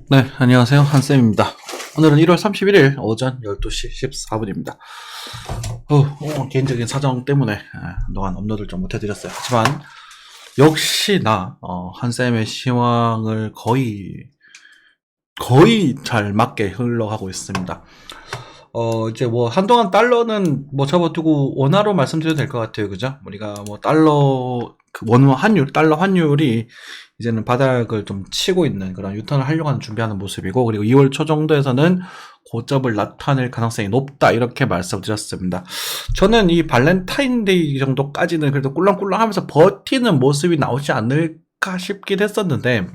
네, 안녕하세요. 한쌤입니다. 오늘은 1월 31일 오전 12시 14분입니다. 개인적인 사정 때문에 한동안 업로드를 좀 못해드렸어요. 하지만 역시나 한쌤의 시황을 거의 잘 맞게 흘러가고 있습니다. 이제 뭐 한동안 달러는 뭐 접어두고 원화로 말씀드려도 될 것 같아요. 그죠? 우리가 뭐 달러 달러 환율이 이제는 바닥을 좀 치고 있는 그런 유턴을 하려고 하는 준비하는 모습이고, 그리고 2월 초 정도에서는 고점을 나타낼 가능성이 높다, 이렇게 말씀드렸습니다. 저는 이 발렌타인데이 정도까지는 그래도 꿀렁꿀렁 하면서 버티는 모습이 나오지 않을까 싶긴 했었는데,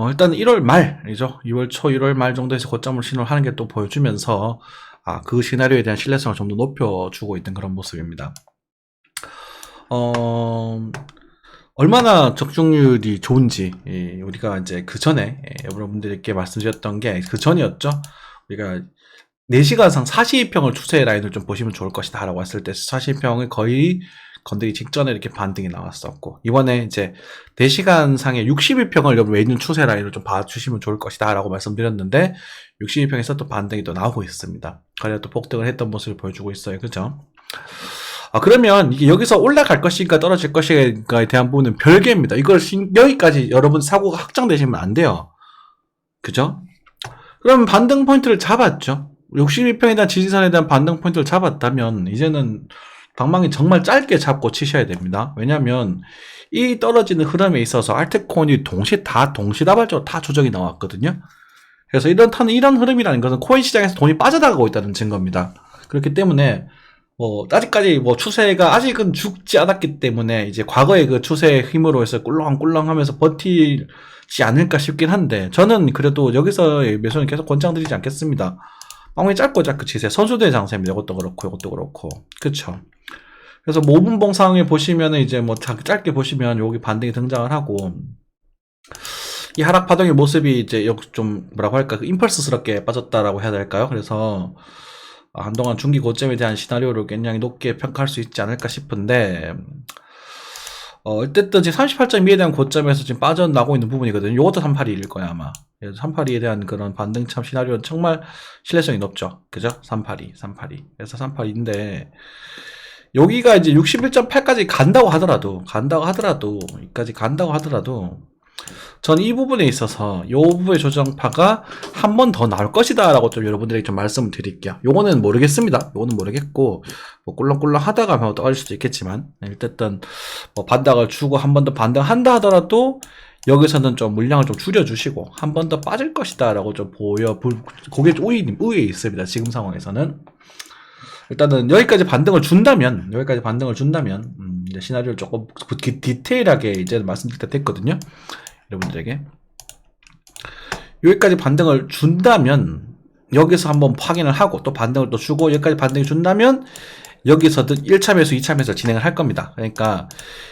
일단 1월 말이죠. 2월 초 1월 말 정도에서 고점을 신호하는 게 또 보여주면서 그 시나리오에 대한 신뢰성을 좀 더 높여주고 있는 그런 모습입니다. 얼마나 적중률이 좋은지 우리가 이제 그 전에 여러분들께 말씀드렸던 게 그 전이었죠. 우리가 4시간상 42평을 추세 라인을 좀 보시면 좋을 것이다 라고 했을 때 42평을 거의 건드리기 직전에 이렇게 반등이 나왔었고, 이번에 이제 4시간상의 62평을 웨이는 추세 라인을 좀 봐주시면 좋을 것이다 라고 말씀드렸는데, 62평에서 또 반등이 또 나오고 있습니다. 그래도 또 폭등을 했던 모습을 보여주고 있어요. 그죠? 그러면 이게 여기서 올라갈 것인가 떨어질 것인가에 대한 부분은 별개입니다. 이걸 여기까지 여러분 사고가 확장되시면 안 돼요. 그죠? 그럼 반등 포인트를 잡았죠. 62평에 대한 지지선에 대한 반등 포인트를 잡았다면 이제는 방망이 정말 짧게 잡고 치셔야 됩니다. 왜냐하면 이 떨어지는 흐름에 있어서 알트코인이 동시다발적으로 다 조정이 나왔거든요. 그래서 이런 흐름이라는 것은 코인 시장에서 돈이 빠져나가고 있다는 증거입니다. 그렇기 때문에 아직까지 추세가 아직은 죽지 않았기 때문에 이제 과거의 그 추세의 힘으로 해서 꿀렁꿀렁 하면서 버티지 않을까 싶긴 한데, 저는 그래도 여기서의 매수는 계속 권장드리지 않겠습니다. 방금이 짧고 치세요. 선수들의 장세입니다. 이것도 그렇고. 그쵸. 그래서 5분봉 상황에 보시면은 이제 짧게 보시면 여기 반등이 등장을 하고, 이 하락 파동의 모습이 이제 좀 임펄스스럽게 빠졌다라고 해야 될까요? 그래서 한동안 중기 고점에 대한 시나리오를 굉장히 높게 평가할 수 있지 않을까 싶은데, 어쨌든 지금 38.2에 대한 고점에서 지금 빠져나오고 있는 부분이거든요. 이것도 382일 거야, 아마. 그래서 382에 대한 그런 반등참 시나리오는 정말 신뢰성이 높죠. 그죠? 382. 그래서 382인데, 여기가 이제 61.8까지 간다고 하더라도, 전 이 부분에 있어서 이 부분의 조정파가 한 번 더 나올 것이다 라고 좀 여러분들에게 좀 말씀을 드릴게요. 요거는 모르겠습니다. 요거는 모르겠고, 꿀렁꿀렁 하다가 떨어질 수도 있겠지만, 일단 반등을 주고 한 번 더 반등한다 하더라도 여기서는 좀 물량을 좀 줄여주시고 한 번 더 빠질 것이다 라고 좀 그게 우위에 있습니다. 지금 상황에서는. 일단은 여기까지 반등을 준다면 이제 시나리오를 조금 디테일하게 이제 말씀드릴 때 됐거든요. 여러분들에게 여기까지 반등을 준다면 여기서 한번 확인을 하고 또 반등을 또 주고 여기까지 반등이 준다면 여기서든 1차 매수, 2차 매수 진행을 할 겁니다. 그러니까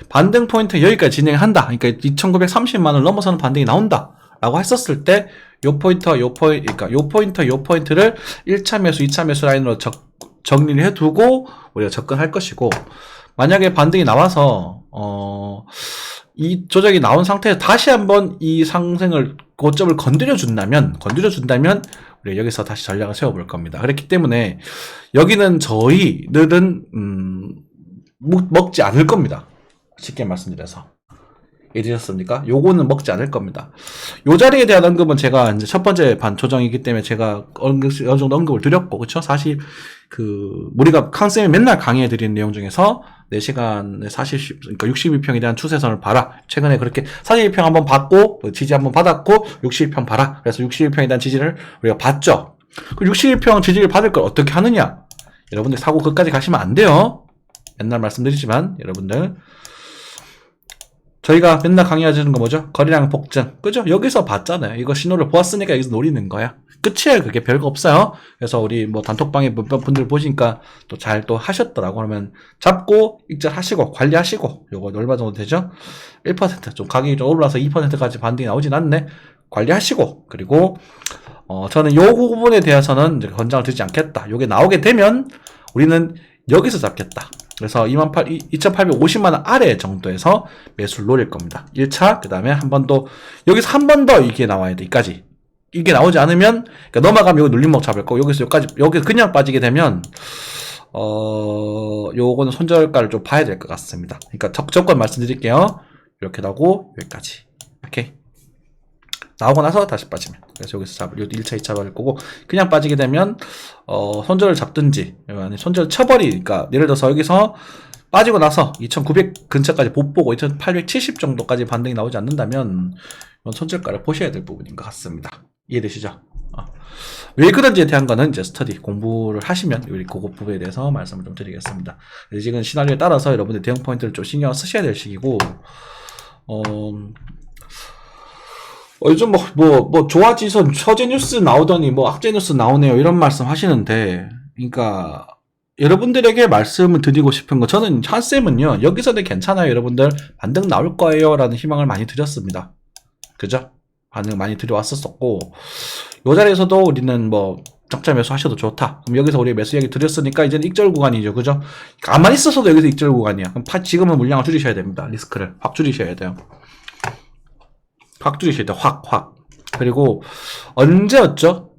반등 포인트 여기까지 진행을 한다. 그러니까 2,930만원을 넘어서는 반등이 나온다 라고 했었을 때 요 포인트를 1차 매수, 2차 매수 라인으로 정리를 해두고 우리가 접근할 것이고, 만약에 반등이 나와서 이 조작이 나온 상태에서 다시 한번 이 상승을 고점을 건드려 준다면 우리가 여기서 다시 전략을 세워볼 겁니다. 그렇기 때문에 여기는 저희들은 먹지 않을 겁니다. 쉽게 말씀드려서. 이해되셨습니까? 요거는 먹지 않을 겁니다. 요 자리에 대한 언급은 제가 이제 첫 번째 반 조정이기 때문에 제가 어느 정도 언급을 드렸고, 그쵸? 사실, 우리가 캉쌤이 맨날 강의해드리는 내용 중에서 4시간에 그러니까 62평에 대한 추세선을 봐라. 최근에 그렇게 42평 한번 받고, 지지 한번 받았고, 62평 봐라. 그래서 61평에 대한 지지를 우리가 봤죠? 그 61평 지지를 받을 걸 어떻게 하느냐? 여러분들 사고 끝까지 가시면 안 돼요. 맨날 말씀드리지만, 여러분들. 저희가 맨날 강의해주는 거 뭐죠? 거래량 폭증. 그죠? 여기서 봤잖아요. 이거 신호를 보았으니까 여기서 노리는 거야. 끝이에요. 그게 별거 없어요. 그래서 우리 단톡방에 몇몇 분들 보시니까 또 잘 또 하셨더라고. 그러면 잡고, 익절하시고, 관리하시고, 요거 얼마 정도 되죠? 1%. 좀 가격이 좀 올라서 2%까지 반등이 나오진 않네. 관리하시고, 그리고, 저는 요 부분에 대해서는 이제 권장을 드리지 않겠다. 요게 나오게 되면 우리는 여기서 잡겠다. 그래서 2,850만원 아래 정도에서 매수를 노릴 겁니다. 1차, 그 다음에 한 번 더, 여기서 한 번 더 이게 나와야 돼, 이까지. 이게 나오지 않으면, 그러니까 넘어가면 여기 눌림목 잡을 거고, 여기서 여기까지, 여기 그냥 빠지게 되면, 요거는 손절가를 좀 봐야 될 것 같습니다. 그러니까 적정권 말씀드릴게요. 이렇게 나오고, 여기까지. 오케이. 나오고 나서 다시 빠지면. 그래서 여기서 잡을, 요 1차, 2차 받을 거고, 그냥 빠지게 되면, 손절을 잡든지, 아니, 손절 쳐버리니까, 예를 들어서 여기서 빠지고 나서 2,900 근처까지 못 보고 2,870 정도까지 반등이 나오지 않는다면, 이건 손절가를 보셔야 될 부분인 것 같습니다. 이해되시죠? 왜 그런지에 대한 거는 이제 스터디 공부를 하시면 우리 그거 부분에 대해서 말씀을 좀 드리겠습니다. 지금 시나리오에 따라서 여러분들 대응 포인트를 좀 신경을 쓰셔야 될 시기고, 요즘 좋아지선 서재 뉴스 나오더니 악재 뉴스 나오네요. 이런 말씀 하시는데, 그러니까, 여러분들에게 말씀을 드리고 싶은 거, 저는 한쌤은요, 여기서는 괜찮아요. 여러분들 반등 나올 거예요. 라는 희망을 많이 드렸습니다. 그죠? 반응 많이 들여왔었고, 요 자리에서도 우리는 적자 매수 하셔도 좋다. 그럼 여기서 우리 매수 얘기 드렸으니까 이제는 익절 구간이죠. 그죠? 가만히 있어서도 여기서 익절 구간이야. 그럼 지금은 물량을 줄이셔야 됩니다. 리스크를 확 줄이셔야 돼요. 확 줄이셔야 돼요. 확. 그리고 언제였죠?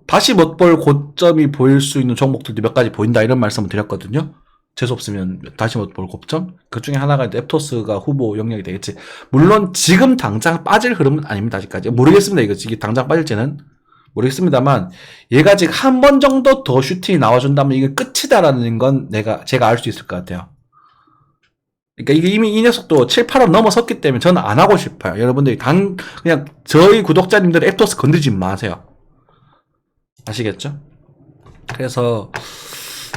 다시 못 볼 고점이 보일 수 있는 종목들도 몇 가지 보인다. 이런 말씀을 드렸거든요. 재수 없으면 다시 못 볼 고점? 그 중에 하나가 앱토스가 후보 영역이 되겠지. 물론 지금 당장 빠질 흐름은 아닙니다. 아직까지. 모르겠습니다. 이게 당장 빠질지는. 모르겠습니다만, 얘가 지금 한 번 정도 더 슈팅이 나와준다면 이게 끝이다라는 건 제가 알 수 있을 것 같아요. 그러니까 이게 이미 이 녀석도 7, 8원 넘어섰기 때문에 저는 안 하고 싶어요. 여러분들이 그냥 저희 구독자님들 앱토스 건드리지 마세요. 아시겠죠? 그래서,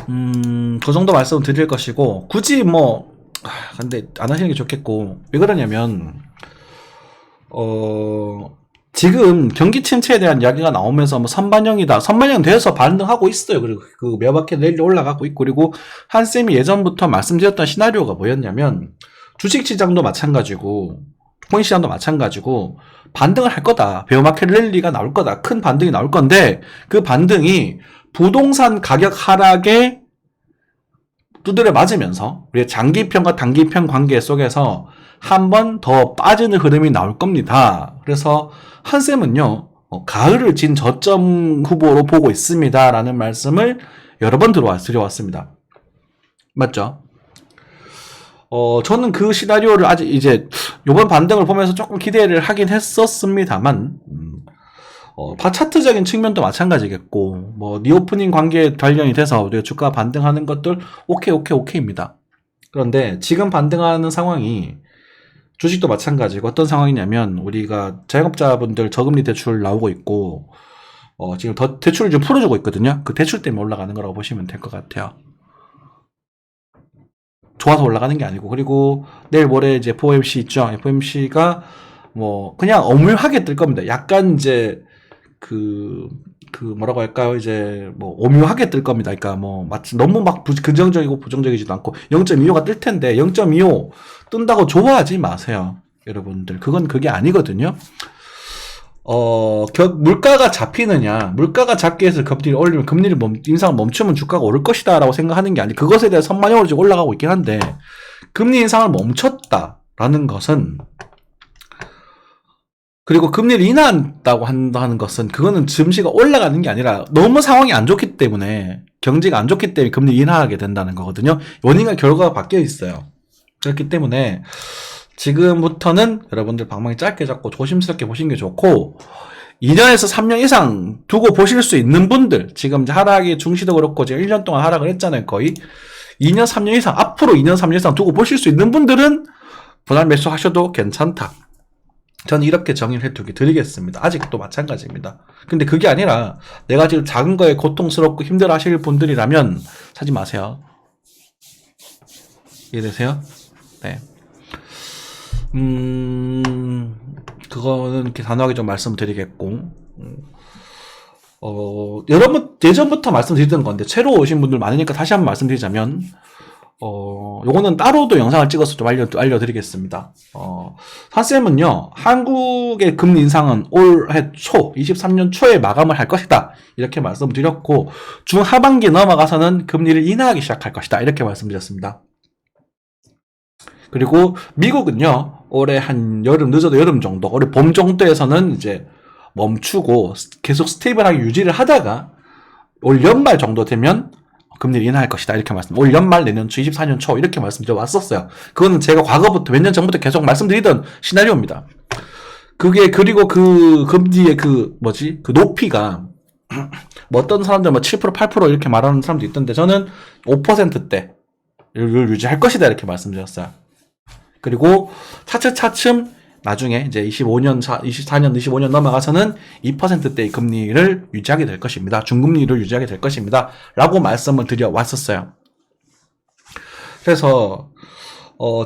그 정도 말씀을 드릴 것이고, 굳이 근데 안 하시는 게 좋겠고, 왜 그러냐면, 지금 경기 침체에 대한 이야기가 나오면서 선반영이다. 선반영 돼서 반등하고 있어요. 그리고 그 몇바퀴 랠리 올라가고 있고, 그리고 한쌤이 예전부터 말씀드렸던 시나리오가 뭐였냐면, 주식시장도 마찬가지고, 코인시장도 마찬가지고, 반등을 할 거다. 베어마켓 랠리가 나올 거다. 큰 반등이 나올 건데, 그 반등이 부동산 가격 하락에 두드려 맞으면서 우리의 장기평과 단기평 관계 속에서 한 번 더 빠지는 흐름이 나올 겁니다. 그래서 한쌤은요, 가을을 진 저점 후보로 보고 있습니다. 라는 말씀을 여러 번 드려왔습니다. 맞죠? 저는 그 시나리오를 아직 이제 요번 반등을 보면서 조금 기대를 하긴 했었습니다만, 차트적인 측면도 마찬가지겠고, 리오프닝 관계에 관련이 돼서 우리가 주가 반등하는 것들, 오케이입니다. 그런데 지금 반등하는 상황이 주식도 마찬가지고 어떤 상황이냐면, 우리가 자영업자분들 저금리 대출 나오고 있고, 지금 더 대출을 좀 풀어주고 있거든요. 그 대출 때문에 올라가는 거라고 보시면 될 것 같아요. 좋아서 올라가는 게 아니고, 그리고 내일 모레 이제 FOMC 있죠. FOMC가 그냥 오묘하게 뜰 겁니다. 약간 이제 뭐라고 할까요? 이제 오묘하게 뜰 겁니다. 그러니까 마치 너무 긍정적이고 부정적이지도 않고 0.25가 뜰 텐데 0.25 뜬다고 좋아하지 마세요. 여러분들. 그게 아니거든요. 물가가 잡히느냐, 물가가 잡기 위해서 금리를 올리면 금리를 인상을 멈추면 주가가 오를 것이다 라고 생각하는 게 아니, 그것에 대해 선반영으로 지금 올라가고 있긴 한데, 금리 인상을 멈췄다라는 것은, 그리고 금리를 인하한다고 한다는 것은, 그거는 증시가 올라가는 게 아니라 너무 상황이 안 좋기 때문에, 경제가 안 좋기 때문에 금리 인하하게 된다는 거거든요. 원인과 결과가 바뀌어 있어요. 그렇기 때문에 지금부터는 여러분들 방망이 짧게 잡고 조심스럽게 보시는 게 좋고, 2년에서 3년 이상 두고 보실 수 있는 분들, 지금 하락이 중시도 그렇고 지금 1년 동안 하락을 했잖아요. 거의 2년 3년 이상, 앞으로 2년 3년 이상 두고 보실 수 있는 분들은 분할 매수 하셔도 괜찮다. 저는 이렇게 정의를 해두기 드리겠습니다. 아직도 마찬가지입니다. 근데 그게 아니라 내가 지금 작은 거에 고통스럽고 힘들어 하실 분들이라면 사지 마세요. 이해되세요? 네. 그거는 이렇게 단호하게 좀 말씀드리겠고, 여러분, 예전부터 말씀드리던 건데, 새로 오신 분들 많으니까 다시 한번 말씀드리자면, 요거는 따로도 영상을 찍어서 좀 알려드리겠습니다. 산쌤은요, 한국의 금리 인상은 올해 초, 23년 초에 마감을 할 것이다. 이렇게 말씀드렸고, 중하반기 넘어가서는 금리를 인하하기 시작할 것이다. 이렇게 말씀드렸습니다. 그리고 미국은요, 올해 한 여름, 늦어도 여름 정도, 올해 봄 정도에서는 이제 멈추고 계속 스테이블하게 유지를 하다가 올 연말 정도 되면 금리를 인하할 것이다. 이렇게 올 연말 내년 초 24년 초 이렇게 말씀드려 왔었어요. 그거는 제가 과거부터 몇 년 전부터 계속 말씀드리던 시나리오입니다. 그게 그리고 그 금리의 그 높이가 뭐 어떤 사람들 7% 8% 이렇게 말하는 사람도 있던데 저는 5%대를 유지할 것이다 이렇게 말씀드렸어요. 그리고 차츰 나중에 이제 24년, 25년 넘어가서는 2%대의 금리를 유지하게 될 것입니다. 중금리를 유지하게 될 것입니다. 라고 말씀을 드려 왔었어요. 그래서,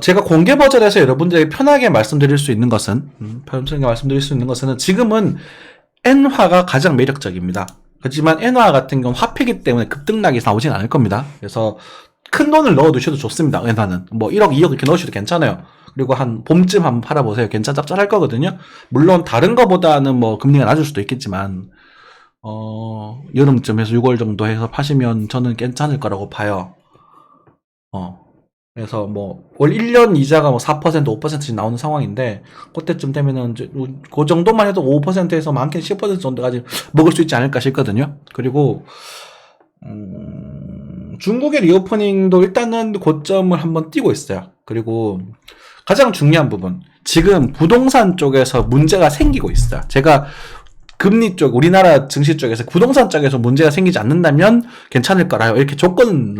제가 공개 버전에서 여러분들에게 편하게 말씀드릴 수 있는 것은, 지금은 엔화가 가장 매력적입니다. 그렇지만 엔화 같은 경우는 화폐이기 때문에 급등락이 나오진 않을 겁니다. 그래서 큰 돈을 넣어두셔도 좋습니다. 엔화는. 뭐 1억, 2억 이렇게 넣으셔도 괜찮아요. 그리고 한 봄쯤 한번 팔아보세요. 짭짤할 거거든요. 물론 다른 거보다는 뭐 금리가 낮을 수도 있겠지만 여름쯤 해서 6월 정도 해서 파시면 저는 괜찮을 거라고 봐요. 그래서 뭐 월 1년 이자가 뭐 4%, 5%씩 나오는 상황인데 그때쯤 되면은 이제 그 정도만 해도 5%에서 많게는 10% 정도까지 먹을 수 있지 않을까 싶거든요. 그리고 중국의 리오프닝도 일단은 고점을 한번 띄고 있어요. 그리고 가장 중요한 부분, 지금 부동산 쪽에서 문제가 생기고 있어요. 제가 금리 쪽, 우리나라 증시 쪽에서 부동산 쪽에서 문제가 생기지 않는다면 괜찮을 거라요. 이렇게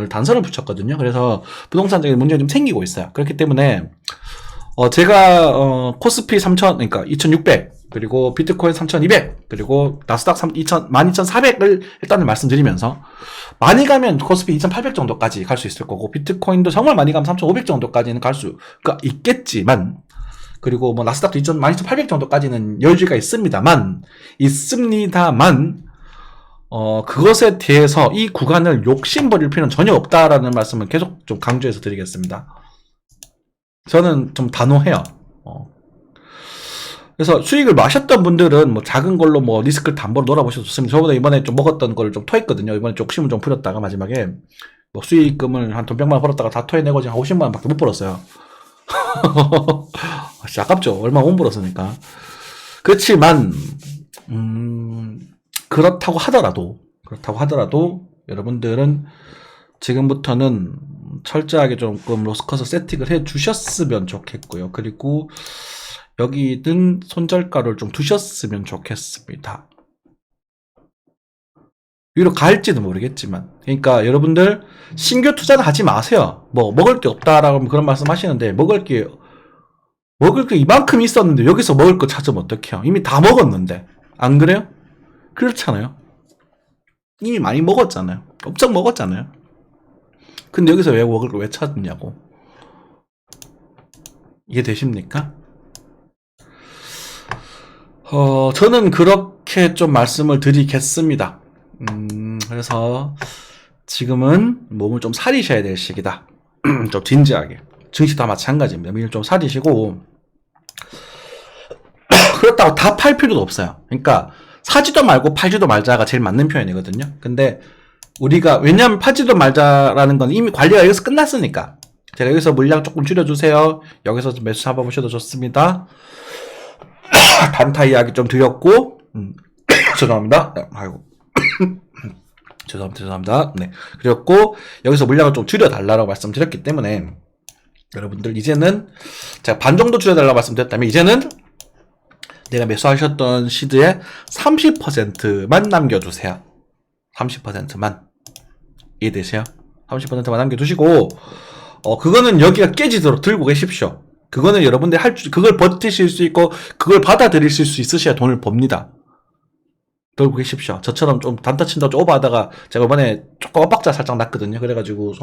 단서를 붙였거든요. 그래서 부동산 쪽에 문제가 좀 생기고 있어요. 그렇기 때문에 제가 코스피 3,000, 그러니까 2,600, 그리고 비트코인 3,200, 그리고 나스닥 12,400을 일단은 말씀드리면서 많이 가면 코스피 2,800 정도까지 갈 수 있을 거고 비트코인도 정말 많이 가면 3,500 정도까지는 갈 수가 있겠지만 그리고 뭐 나스닥도 12,800 정도까지는 여유가 있습니다만 그것에 대해서 이 구간을 욕심버릴 필요는 전혀 없다라는 말씀을 계속 좀 강조해서 드리겠습니다. 저는 좀 단호해요. 그래서 수익을 마셨던 분들은 뭐 작은 걸로 뭐 리스크를 담보로 놀아보셔도 좋습니다. 저보다 이번에 좀 먹었던 걸 좀 토했거든요. 이번에 욕심을 좀 부렸다가 마지막에 뭐 수익금을 한 돈 100만 원 벌었다가 다 토해내고 지금 50만 원밖에 못 벌었어요. 진짜 아깝죠. 얼마 못 벌었으니까. 그렇지만 그렇다고 하더라도 여러분들은 지금부터는 철저하게 조금 로스컷을 세팅을 해 주셨으면 좋겠고요. 그리고 여기든 손절가를 좀 두셨으면 좋겠습니다. 위로 갈지도 모르겠지만. 그러니까 여러분들 신규 투자는 하지 마세요. 뭐 먹을 게 없다라고 그런 말씀 하시는데 먹을 게 이만큼 있었는데 여기서 먹을 거 찾으면 어떡해요? 이미 다 먹었는데. 안 그래요? 그렇잖아요. 이미 많이 먹었잖아요. 엄청 먹었잖아요. 근데 여기서 왜 먹을 걸 왜 찾느냐고. 이해되십니까? 저는 그렇게 좀 말씀을 드리겠습니다. 그래서 지금은 몸을 좀 사리셔야 될 시기다. 좀 진지하게. 증시도 마찬가지입니다. 몸을 좀 사리시고 그렇다고 다 팔 필요도 없어요. 그러니까 사지도 말고 팔지도 말자가 제일 맞는 표현이거든요. 근데 우리가 왜냐하면 팔지도 말자라는 건 이미 관리가 여기서 끝났으니까 제가 여기서 물량 조금 줄여주세요. 여기서 좀 매수 잡아보셔도 좋습니다. 단타 이야기 좀 드렸고 죄송합니다. 아이고 죄송합니다. 네, 그렸고 여기서 물량을 좀 줄여달라고 말씀드렸기 때문에 여러분들 이제는 제가 반 정도 줄여달라고 말씀드렸다면 이제는 내가 매수하셨던 시드의 30%만 남겨두세요. 30%만 이해되세요? 30%만 남겨두시고 그거는 여기가 깨지도록 들고 계십시오. 그거는 여러분들 그걸 버티실 수 있고 그걸 받아들이실 수 있으셔야 돈을 법니다. 들고 계십시오. 저처럼 좀 단타 친다고 좀 오버하다가 제가 이번에 조금 엇박자 살짝 났거든요. 그래가지고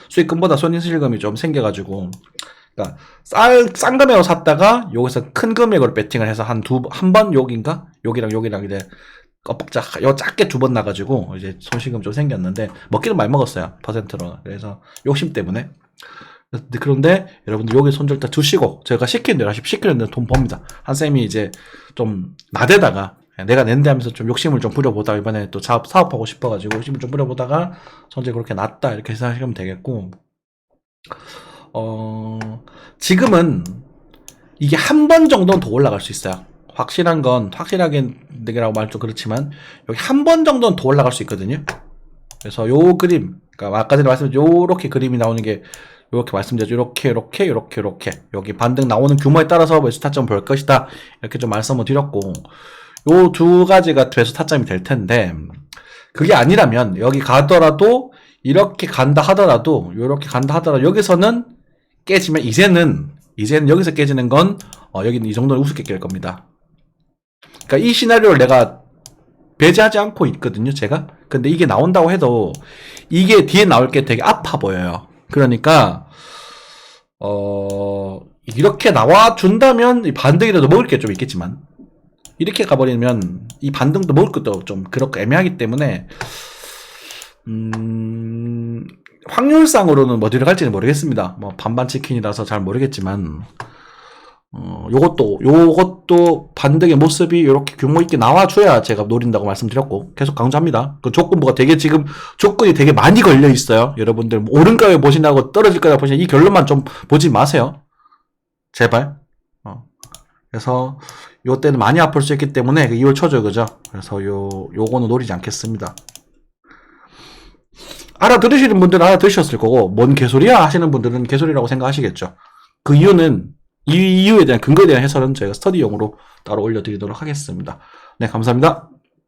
수익금보다 손실금이 좀 생겨가지고 그러니까 싼 금액으로 샀다가 여기서 큰 금액으로 배팅을 해서 한 번 여기랑 이제 엇박자 요 작게 2번 나가지고 이제 손실금 좀 생겼는데 먹기는 많이 먹었어요. 퍼센트로. 그래서 욕심 때문에 그런데 여러분들 여기 손절 다 주시고 제가 시키는 대로 하십시오. 시키는 대로 돈 법니다. 한 쌤이 이제 좀 나대다가 내가 낸데 하면서 좀 욕심을 좀 부려보다가 이번에 또 사업하고 싶어가지고 욕심을 좀 부려보다가 전체 그렇게 났다 이렇게 생각하시면 되겠고, 지금은 이게 한 번 정도는 더 올라갈 수 있어요. 확실한 건 확실하게 내게라고 말 좀 그렇지만 여기 한 번 정도는 더 올라갈 수 있거든요. 그래서 요 그림, 그러니까 아까 전에 말씀드린 요렇게 그림이 나오는 게 요렇게 말씀드렸죠. 요렇게 여기 반등 나오는 규모에 따라서 매수 타점 볼 것이다 이렇게 좀 말씀을 드렸고, 요 두 가지가 매수 타점이 될 텐데, 그게 아니라면 여기 가더라도 이렇게 간다 하더라도 요렇게 간다 하더라도 여기서는 깨지면 이제는 여기서 깨지는 건 여기는 이 정도는 우습게 깰 겁니다. 그러니까 이 시나리오를 내가 배제하지 않고 있거든요, 제가. 근데 이게 나온다고 해도 이게 뒤에 나올 게 되게 아파 보여요. 그러니까 이렇게 나와 준다면 이 반등이라도 먹을 게 좀 있겠지만 이렇게 가버리면 이 반등도 먹을 것도 좀 그렇고 애매하기 때문에 확률상으로는 뭐 뒤로 갈지는 모르겠습니다. 뭐 반반 치킨이라서 잘 모르겠지만 요것도 반등의 모습이 이렇게 규모 있게 나와줘야 제가 노린다고 말씀드렸고 계속 강조합니다. 그 조건부가 되게 지금 조건이 되게 많이 걸려 있어요. 여러분들 오른가에 보신다고 떨어질 거다 보시면 이 결론만 좀 보지 마세요. 제발. 그래서 요때는 많이 아플 수 있기 때문에 2월 초죠, 그죠? 그래서 요거는 노리지 않겠습니다. 알아들으시는 분들은 알아들으셨을 거고 뭔 개소리야 하시는 분들은 개소리라고 생각하시겠죠. 그 이유는 이 이유에 대한 근거에 대한 해설은 저희가 스터디용으로 따로 올려드리도록 하겠습니다. 네, 감사합니다.